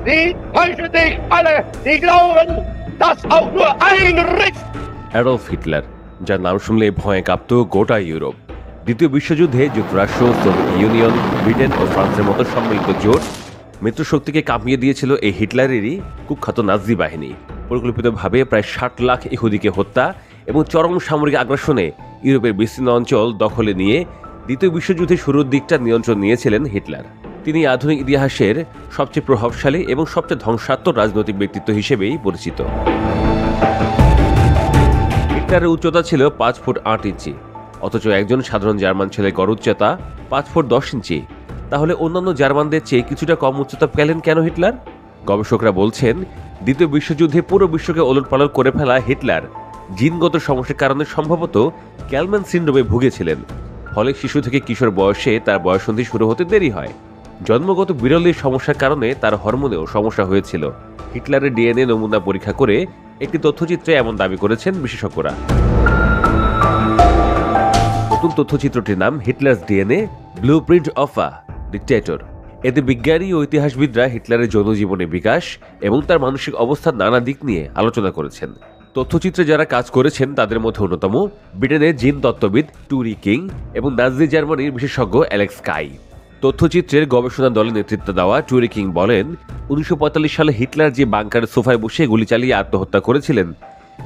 Die täuschen sich alle, die glauben, dass auch nur ein Riss Adolf Hitler, যার নাম শুনলে ভয়ে কাঁপত গোটা ইউরোপ। দ্বিতীয় বিশ্বযুদ্ধে যুক্তরাষ্ট্র, সোভিয়েত ইউনিয়ন, ব্রিটেন ও ফ্রান্সের মতো সম্মিলিত জোট মিত্রশক্তিকে কাঁপিয়ে দিয়েছিল এই হিটলারেরই কুখ্যাত নাজি বাহিনী। পরিকল্পিতভাবে প্রায় 60 লাখ ইহুদিকে হত্যা এবং চরম সামরিক আগ্রাসনে ইউরোপের বিস্তীর্ণ অঞ্চল দখলে নিয়ে দ্বিতীয় বিশ্বযুদ্ধের শুরুর দিকটা নিয়ন্ত্রণ নিয়েছিলেন হিটলার। তিনি আধুনিক ইতিহাসের সবচেয়ে প্রভাবশালী এবং সবচেয়ে ধ্বংসাত্মক রাজনৈতিক ব্যক্তিত্ব হিসেবেই পরিচিত। হিটলারের উচ্চতা ছিল 5 ফুট 8 ইঞ্চি, অথচ একজন সাধারণ জার্মান ছেলের গড় উচ্চতা 5 ফুট 10 ইঞ্চি। তাহলে অন্যান্য জার্মানদের চেয়ে কিছুটা কম উচ্চতা পেলেন কেন হিটলার? গবেষকরা বলছেন, দ্বিতীয় বিশ্বযুদ্ধে পুরো বিশ্বকে ওলটপালট করে ফেলা হিটলার জিনগত সমস্যার কারণে সম্ভবত ক্যালম্যান সিন্ড্রোমে ভুগেছিলেন। ফলে শিশু থেকে কিশোর বয়সে তার বয়ঃসন্ধি শুরু হতে দেরি হয়। জন্মগত বিরল সমস্যার কারণে তার হরমোনেও সমস্যা হয়েছিল। হিটলারের ডিএনএ নমুনা পরীক্ষা করে একটি তথ্যচিত্রে এমন দাবি করেছেন বিশেষজ্ঞরা। নতুন তথ্যচিত্রটির নাম Hitler's DNA blueprint of a dictator. এতে বিজ্ঞানী ও ইতিহাসবিদরা হিটলারের যৌন জীবনের বিকাশ এবং তার মানসিক অবস্থার নানা দিক নিয়ে আলোচনা করেছেন। তথ্যচিত্রে যারা কাজ করেছেন তাদের মধ্যে অন্যতম ব্রিটেনের জিন তত্ত্ববিদ টুরি কিং এবং নাজি জার্মানির বিশেষজ্ঞ অ্যালেক্স কাই। তথ্যচিত্রের গবেষণা দলে নেতৃত্ব দেওয়া টুরি কিং বলেন, 1945 সালে হিটলার যে বাংকারের সোফায় বসে গুলি চালিয়ে আত্মহত্যা করেছিলেন,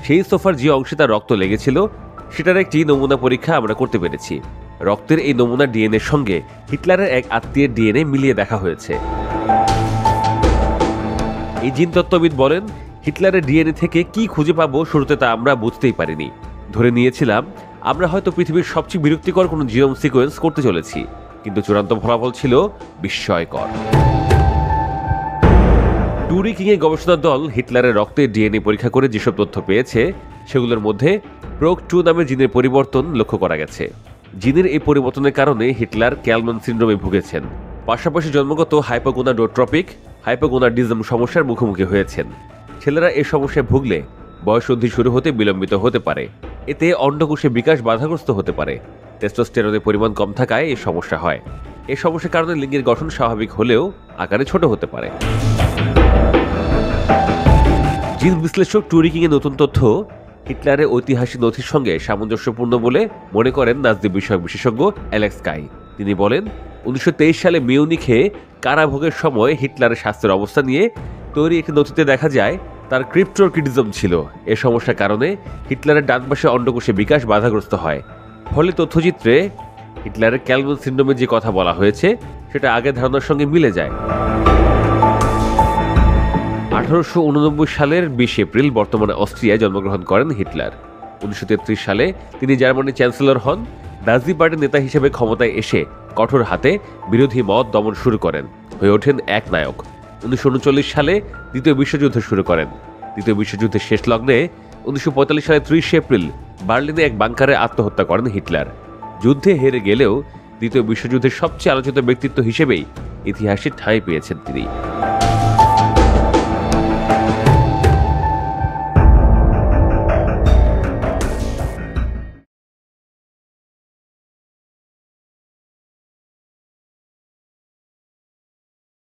সেই সোফার যে অংশে তার রক্ত লেগেছিল সেটার একটি নমুনা পরীক্ষা আমরা করতে পেরেছি। রক্তের এই নমুনা ডিএনএর সঙ্গে হিটলারের এক আত্মীয়ের ডিএনএ মিলিয়ে দেখা হয়েছে। এই জিন তত্ত্ববিদ বলেন, হিটলারের ডিএনএ থেকে কি খুঁজে পাবো শুরুতে তা আমরা বুঝতেই পারিনি। ধরে নিয়েছিলাম আমরা হয়তো পৃথিবীর সবচেয়ে বিরক্তিকর কোনো জিনোম সিকোয়েন্স করতে চলেছি, কিন্তু চূড়ান্ত ফলাফল ছিল বিস্ময়কর। টুরি কিং এর গবেষণা দল হিটলারের রক্তের ডিএনএ পরীক্ষা করে যেসব তথ্য পেয়েছে সেগুলোর মধ্যে প্রোক2 নামের জিনের পরিবর্তন লক্ষ্য করা গেছে। জিনের এই পরিবর্তনের কারণে হিটলার ক্যালম্যান সিন্ড্রোমে ভুগেছেন। পাশাপাশি জন্মগত হাইপোগোনাডোট্রপিক হাইপোগোনাডিজম সমস্যার মুখোমুখি হয়েছেন। ছেলেরা এই সমস্যায় ভুগলে বয়ঃসন্ধি শুরু হতে বিলম্বিত হতে পারে। এতে অন্ডকোষের বিকাশ বাধাগ্রস্ত হতে পারে। টেস্টোস্টেরনের পরিমাণ কম থাকায় এই সমস্যা হয়। এই সমস্যার কারণে লিঙ্গের গঠন স্বাভাবিক হলেও আকারে ছোট হতে পারে। জিন বিশ্লেষক টুরি কিং এর নতুন তথ্য হিটলারের ঐতিহাসিক নথির সঙ্গে সামঞ্জস্যপূর্ণ বলে মনে করেন নাজি বিষয়ক বিশেষজ্ঞ অ্যালেক্স কাই। তিনি বলেন, 1923 সালে মিউনিখে কারাভোগের সময় হিটলারের স্বাস্থ্যের অবস্থা নিয়ে তৈরি একটি নথিতে দেখা যায় তার ক্রিপ্টোরকিডিজম ছিল। এ সমস্যার কারণে হিটলারের ডান পাশে অন্ডকোষে বিকাশ বাধাগ্রস্ত হয়। ফলে তথ্যচিত্রে হিটলারের ক্যালম্যান সিন্ড্রোমের যে কথা বলা হয়েছে সেটা আগের ধারণার সঙ্গে মিলে যায়। 1889 সালের 20 এপ্রিল বর্তমানে অস্ট্রিয়ায় জন্মগ্রহণ করেন হিটলার। 1933 সালে তিনি জার্মানির চ্যান্সেলর হন। নাজি পার্টির নেতা হিসেবে ক্ষমতায় এসে কঠোর হাতে বিরোধী মত দমন শুরু করেন, হয়ে ওঠেন এক নায়ক। 1939 সালে দ্বিতীয় বিশ্বযুদ্ধ শুরু করেন। দ্বিতীয় বিশ্বযুদ্ধের শেষ লগ্নে 1945 সালে 30 এপ্রিল বার্লিনে এক বাংকারে আত্মহত্যা করেন হিটলার। যুদ্ধে হেরে গেলেও দ্বিতীয় বিশ্বযুদ্ধের সবচেয়ে আলোচিত ব্যক্তিত্ব হিসেবেই ইতিহাসে ঠাঁই পেয়েছেন তিনি।